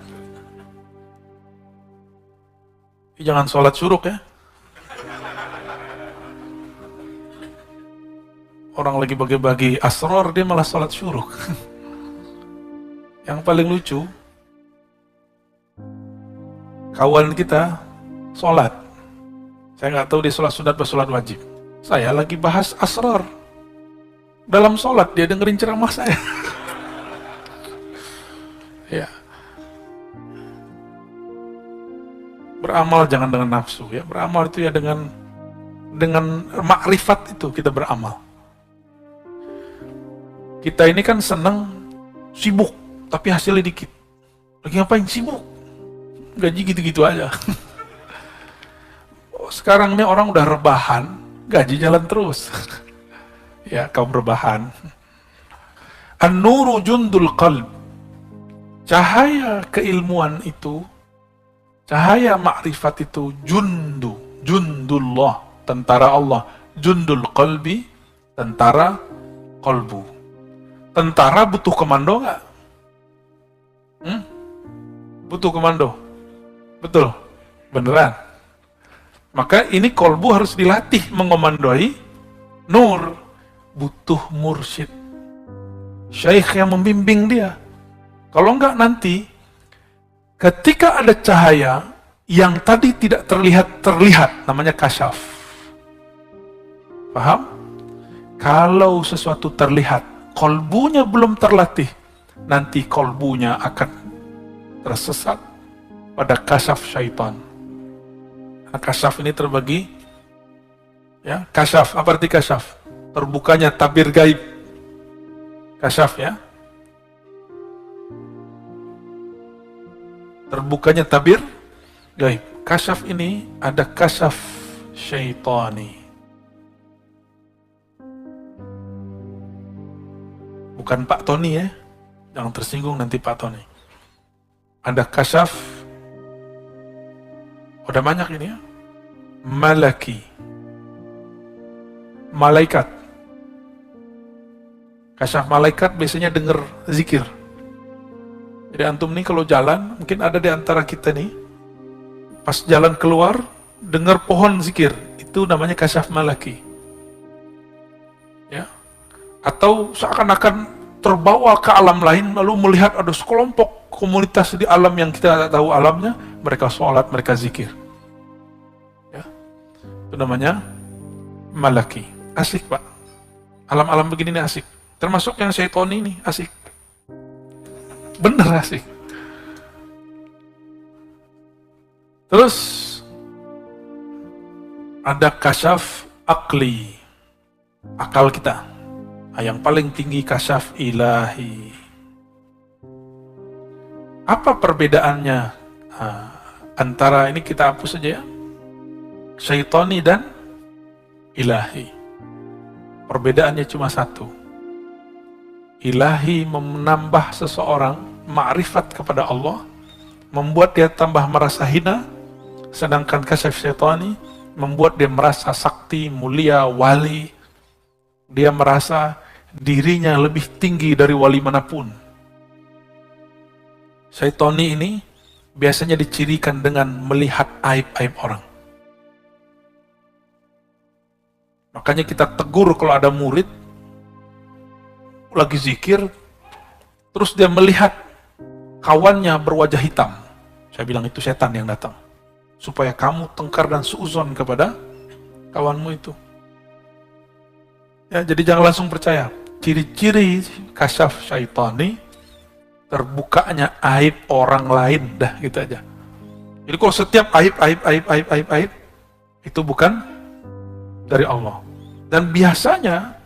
Jangan sholat syuruk ya. Orang lagi bagi-bagi asror, dia malah sholat syuruk. Yang paling lucu, kawan kita sholat, Saya nggak tahu dia sholat sunat atau sholat wajib. Saya lagi bahas asrar. Dalam sholat dia dengerin ceramah saya. Ya. Beramal jangan dengan nafsu ya. Beramal itu ya dengan makrifat itu kita beramal. Kita ini kan senang sibuk, tapi hasilnya dikit. Lagi ngapain sibuk? Gaji gitu-gitu aja. Sekarang ini orang udah rebahan, gaji jalan terus. Ya, kaum rebahan. An-nuru jundul qalb. Cahaya keilmuan itu, cahaya makrifat itu jundullah, tentara Allah. Jundul qalbi, tentara qalbu. Tentara butuh komando nggak? Butuh komando. Betul? Beneran? Maka ini kolbu harus dilatih mengomandoi nur. Butuh mursyid. Syekh yang membimbing dia. Kalau enggak nanti, ketika ada cahaya yang tadi tidak terlihat, namanya kasyaf. Paham? Kalau sesuatu terlihat, kolbunya belum terlatih, nanti kolbunya akan tersesat pada kasyaf syaitan. Nah, kasyaf ini terbagi, ya, kasyaf, apa arti kasyaf? Terbukanya tabir gaib. Kasyaf ya. Terbukanya tabir gaib. Kasyaf ini ada kasyaf syaitani. Bukan Pak Tony ya. Jangan tersinggung nanti Pak Tony. Ada kasyaf. Udah banyak ini ya. Malaki. Malaikat. Kasyaf malaikat biasanya dengar zikir. Jadi antum nih kalau jalan, mungkin ada di antara kita nih, pas jalan keluar, dengar pohon zikir. Itu namanya kasyaf malaki. Ya. Atau seakan-akan terbawa ke alam lain, lalu melihat ada sekelompok komunitas di alam yang kita tak tahu alamnya, mereka sholat, mereka zikir. Ya. Itu namanya malaki. Asik Pak. Alam-alam begini nih asik. Termasuk yang syaitan ini asik. Bener asik. Terus ada kasyaf akli. Akal kita. Yang paling tinggi kasyaf ilahi. Apa perbedaannya antara ini, kita hapus saja ya. Syaitani dan ilahi. Perbedaannya cuma satu. Ilahi menambah seseorang ma'rifat kepada Allah, membuat dia tambah merasa hina, sedangkan kasyaf syaitani membuat dia merasa sakti, mulia, wali. Dia merasa dirinya lebih tinggi dari wali manapun. Syaitani ini biasanya dicirikan dengan melihat aib-aib orang. Makanya kita tegur kalau ada murid lagi zikir, terus dia melihat kawannya berwajah hitam. Saya bilang itu setan yang datang. Supaya kamu tengkar dan suuzon kepada kawanmu itu. Ya, jadi jangan langsung percaya. Ciri-ciri kasyaf syaitani, terbukanya aib orang lain, dah gitu aja. Jadi kalau setiap aib, itu bukan dari Allah. Dan biasanya,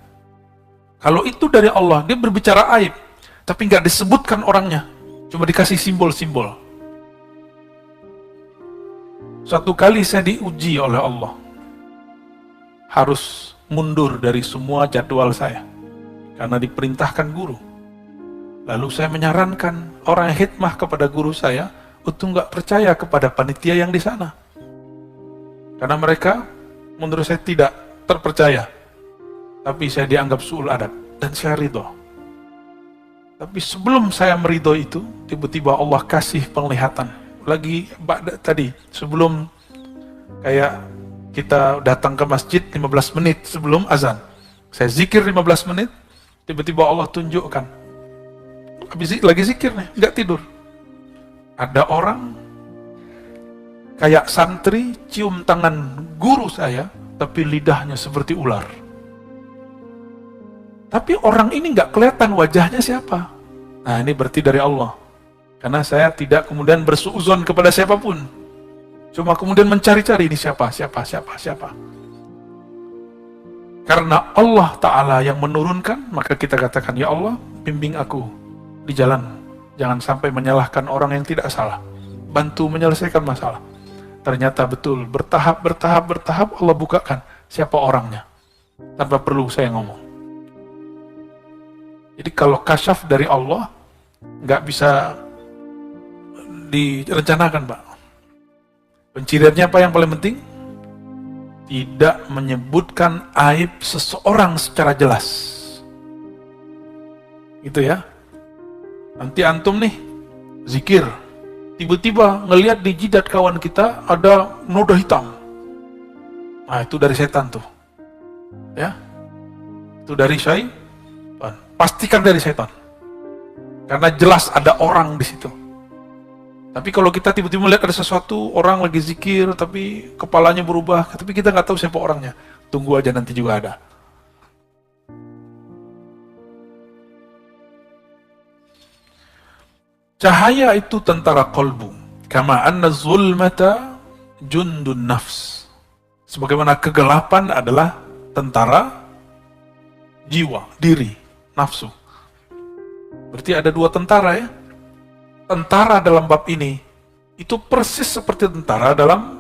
kalau itu dari Allah, dia berbicara aib, tapi nggak disebutkan orangnya, cuma dikasih simbol-simbol. Suatu kali saya diuji oleh Allah, harus mundur dari semua jadwal saya, karena diperintahkan guru. Lalu saya menyarankan orang yang hikmah kepada guru saya, untuk nggak percaya kepada panitia yang di sana. Karena mereka, menurut saya tidak terpercaya. Tapi saya dianggap su'ul adab, dan saya ridho. Tapi sebelum saya meridho itu, tiba-tiba Allah kasih penglihatan. Lagi tadi, sebelum kayak kita datang ke masjid 15 menit sebelum azan. Saya zikir 15 menit, tiba-tiba Allah tunjukkan. Habis lagi zikir nih, nggak tidur. Ada orang Kayak santri cium tangan guru saya, tapi lidahnya seperti ular. Tapi orang ini nggak kelihatan wajahnya siapa. Nah, ini berarti dari Allah. Karena saya tidak kemudian bersuuzon kepada siapapun. Cuma kemudian mencari-cari ini siapa. Karena Allah Ta'ala yang menurunkan, maka kita katakan, ya Allah, bimbing aku di jalan. Jangan sampai menyalahkan orang yang tidak salah. Bantu menyelesaikan masalah. Ternyata betul, bertahap Allah bukakan siapa orangnya. Tanpa perlu saya ngomong. Jadi kalau kasyaf dari Allah, nggak bisa direncanakan, Pak. Penciriannya apa yang paling penting? Tidak menyebutkan aib seseorang secara jelas. Gitu ya. Nanti antum nih, zikir. Tiba-tiba ngelihat di jidat kawan kita ada noda hitam. Nah, itu dari setan tuh. Ya. Itu dari syaitan. Pastikan dari setan. Karena jelas ada orang di situ. Tapi kalau kita tiba-tiba melihat ada sesuatu, orang lagi zikir, tapi kepalanya berubah, tapi kita nggak tahu siapa orangnya. Tunggu aja, nanti juga ada. Cahaya itu tentara kolbu. Kama anna zulmata jundun nafs. Sebagaimana kegelapan adalah tentara jiwa, diri, nafsu. Berarti ada dua tentara ya. Tentara dalam bab ini itu persis seperti tentara dalam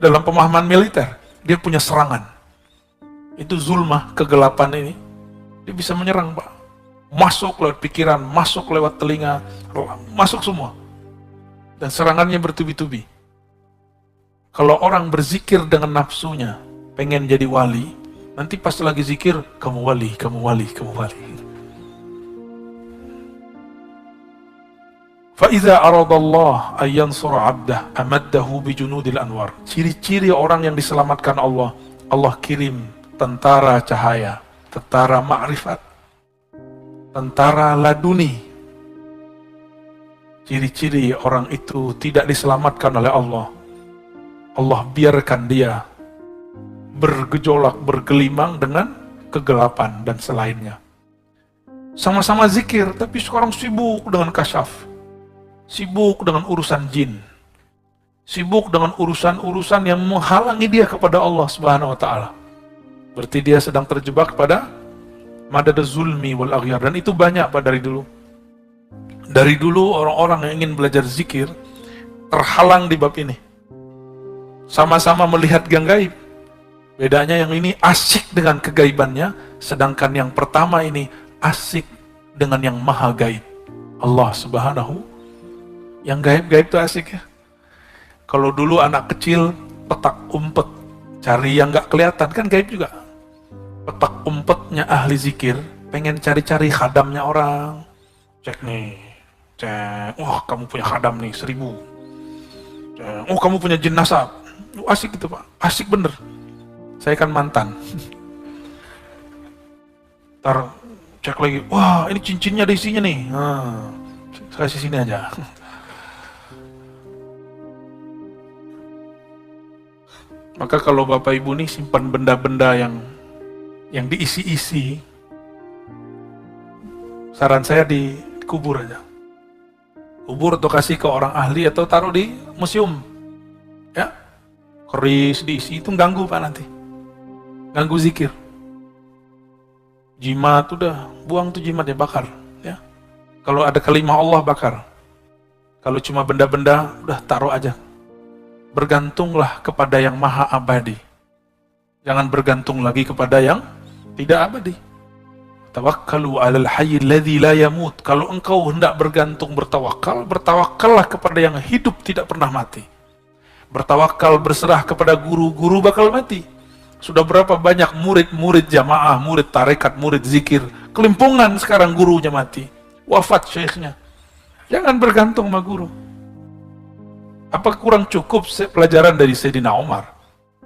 pemahaman militer. Dia punya serangan. Itu zulmah, kegelapan ini. Dia bisa menyerang, Pak. Masuk lewat pikiran, masuk lewat telinga, masuk semua. Dan serangannya bertubi-tubi. Kalau orang berzikir dengan nafsunya, pengen jadi wali, nanti pas lagi zikir, kamu wali. Fa'idha aradallah ayyansura abdah amaddahu bijunudil anwar. Ciri-ciri orang yang diselamatkan Allah, Allah kirim tentara cahaya, tentara ma'rifat, tentara laduni. Ciri-ciri orang itu tidak diselamatkan oleh Allah. Allah biarkan dia bergejolak, bergelimang dengan kegelapan dan selainnya. Sama-sama zikir, tapi sekarang sibuk dengan kasyaf. Sibuk dengan urusan jin. Sibuk dengan urusan-urusan yang menghalangi dia kepada Allah Subhanahu wa Ta'ala. Berarti dia sedang terjebak pada madad zulmi wal aghyar. Dan itu banyak, Pak, dari dulu. Dari dulu orang-orang yang ingin belajar zikir terhalang di bab ini. Sama-sama melihat yang gaib. Bedanya yang ini asik dengan kegaibannya, sedangkan yang pertama ini asik dengan yang maha gaib. Allah Subhanahu. Yang gaib-gaib itu asik ya. Kalau dulu anak kecil petak umpet, cari yang gak kelihatan, kan gaib juga. Petak umpetnya ahli zikir, pengen cari-cari khadamnya orang. Cek nih, cek, wah kamu punya khadam nih 1000. Cek, oh kamu punya jin nasab. Asik gitu, Pak, asik bener. Saya kan mantan. Ntar cek lagi, wah ini cincinnya ada isinya nih. Nah, kasih sini aja. Maka kalau Bapak Ibu nih simpan benda-benda yang diisi-isi, saran saya dikubur aja. Kubur atau kasih ke orang ahli atau taruh di museum. Ya. Keris diisi, itu ganggu, Pak, nanti. Ganggu zikir. Jimat udah, buang tuh jimatnya, bakar, ya. Kalau ada kalimah Allah, bakar. Kalau cuma benda-benda, udah taruh aja. Bergantunglah kepada yang maha abadi. Jangan bergantung lagi kepada yang tidak abadi. Tawakkalu 'alal hayyil ladzi la yamut. Kalau engkau hendak bergantung bertawakal, bertawakallah kepada yang hidup tidak pernah mati. Bertawakal, berserah kepada guru bakal mati. Sudah berapa banyak murid-murid jamaah, murid tarekat, murid zikir, kelimpungan sekarang gurunya mati. Wafat syekhnya. Jangan bergantung sama guru. Apa kurang cukup pelajaran dari Sayyidina Umar?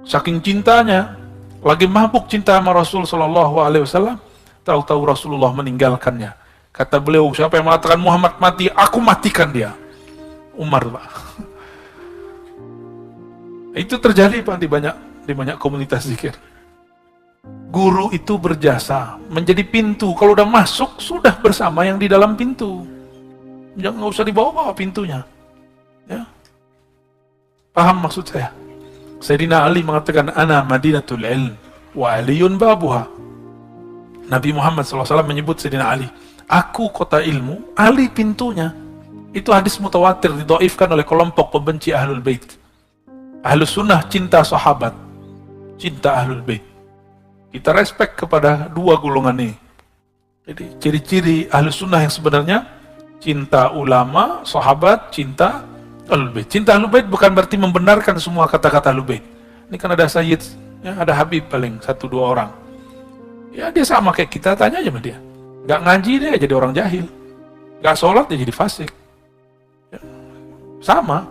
Saking cintanya, lagi mabuk cinta sama Rasul Sallallahu Alaihi Wasallam, tahu-tahu Rasulullah meninggalkannya. Kata beliau, siapa yang mengatakan Muhammad mati, aku matikan dia. Umar, Pak. Itu terjadi Pak di banyak komunitas zikir. Guru itu berjasa menjadi pintu. Kalau udah masuk, sudah bersama yang di dalam pintu. Jangan, nggak usah dibawa-bawa pintunya. Ya. Paham maksud saya? Sayyidina Ali mengatakan, Ana Madinatul Ilm, wa aliyun babuha. Nabi Muhammad SAW menyebut Sayyidina Ali, aku kota ilmu, Ali pintunya. Itu hadis mutawatir, didhaifkan oleh kelompok pembenci Ahlul Bait. Ahlus Sunnah cinta sahabat, cinta Ahlul Bait. Kita respect kepada dua golongan ini. Jadi ciri-ciri Ahlus Sunnah yang sebenarnya, cinta ulama, sahabat, cinta Ahlul Bait. Cinta Ahlul Bait bukan berarti membenarkan semua kata-kata Ahlul Bait. Ini kan ada Sayyid, ya, ada Habib paling 1-2 orang. Ya dia sama kayak kita, tanya aja sama dia. Gak ngaji dia jadi orang jahil. Gak sholat dia jadi fasik. Ya, sama.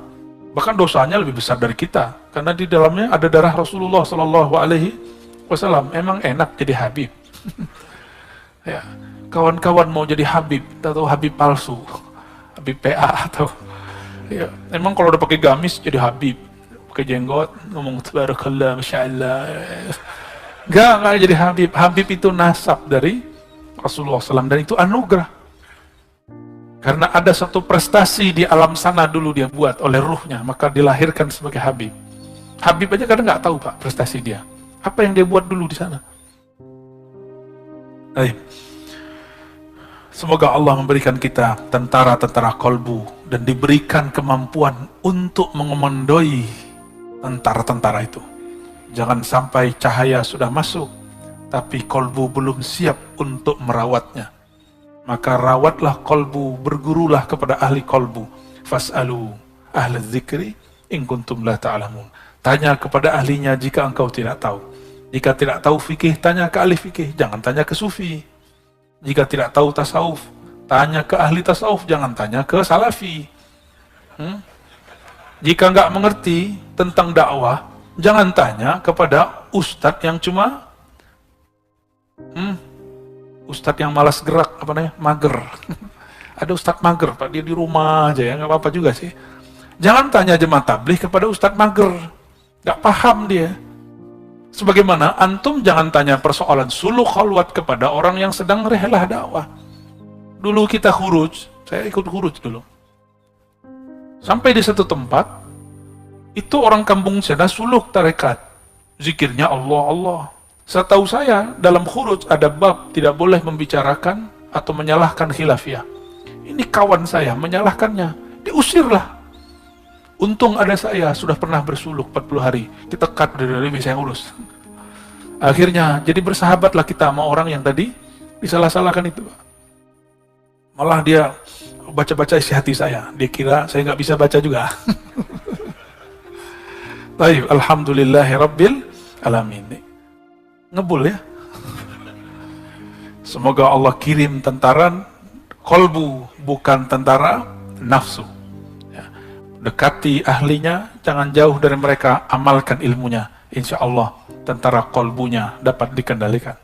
Bahkan dosanya lebih besar dari kita. Karena di dalamnya ada darah Rasulullah SAW. Emang enak jadi Habib. Ya, kawan-kawan mau jadi Habib, atau Habib palsu. Habib PA atau... Ya, emang kalau udah pakai gamis jadi Habib. Pakai jenggot, ngomong tabarakallah, masya Allah. Enggak jadi Habib. Habib itu nasab dari Rasulullah SAW, dan itu anugerah. Karena ada satu prestasi di alam sana dulu dia buat oleh ruhnya, maka dilahirkan sebagai Habib. Habib aja kadang nggak tahu Pak prestasi dia. Apa yang dia buat dulu di sana. Baik. Semoga Allah memberikan kita tentara-tentara kolbu dan diberikan kemampuan untuk mengomandoi tentara-tentara itu. Jangan sampai cahaya sudah masuk, tapi kolbu belum siap untuk merawatnya. Maka rawatlah kolbu, bergurulah kepada ahli kolbu. Fas'alu ahli dzikri in kuntum la ta'lamun. Tanya kepada ahlinya jika engkau tidak tahu. Jika tidak tahu fikih, tanya ke ahli fikih, jangan tanya ke sufi. Jika tidak tahu tasawuf, tanya ke ahli tasawuf, jangan tanya ke salafi. Jika nggak mengerti tentang dakwah, jangan tanya kepada ustadz yang cuma ustadz yang malas gerak, apa namanya, mager. Ada ustadz mager Pak, dia di rumah aja ya, nggak apa-apa juga sih. Jangan tanya jemaah tabligh kepada ustadz mager, nggak paham dia. Sebagaimana antum jangan tanya persoalan suluk khalwat kepada orang yang sedang rehlah dakwah. Dulu kita khuruj, saya ikut khuruj dulu. Sampai di satu tempat, itu orang kampung sana suluk tarekat. Zikirnya Allah, Allah. Setahu saya, dalam khuruj ada bab tidak boleh membicarakan atau menyalahkan khilafiyah. Ini kawan saya menyalahkannya, diusirlah. Untung ada saya, sudah pernah bersuluk 40 hari. Kita cut dari saya urus. Akhirnya, jadi bersahabatlah kita sama orang yang tadi disalah-salahkan itu. Malah dia baca-baca isi hati saya. Dia kira saya nggak bisa baca juga. Baik, alhamdulillahi rabbil alamin. Ngebul ya. Semoga Allah kirim tentara kolbu, bukan tentara nafsu. Dekati ahlinya, jangan jauh dari mereka, amalkan ilmunya. Insya Allah tentara kolbunya dapat dikendalikan.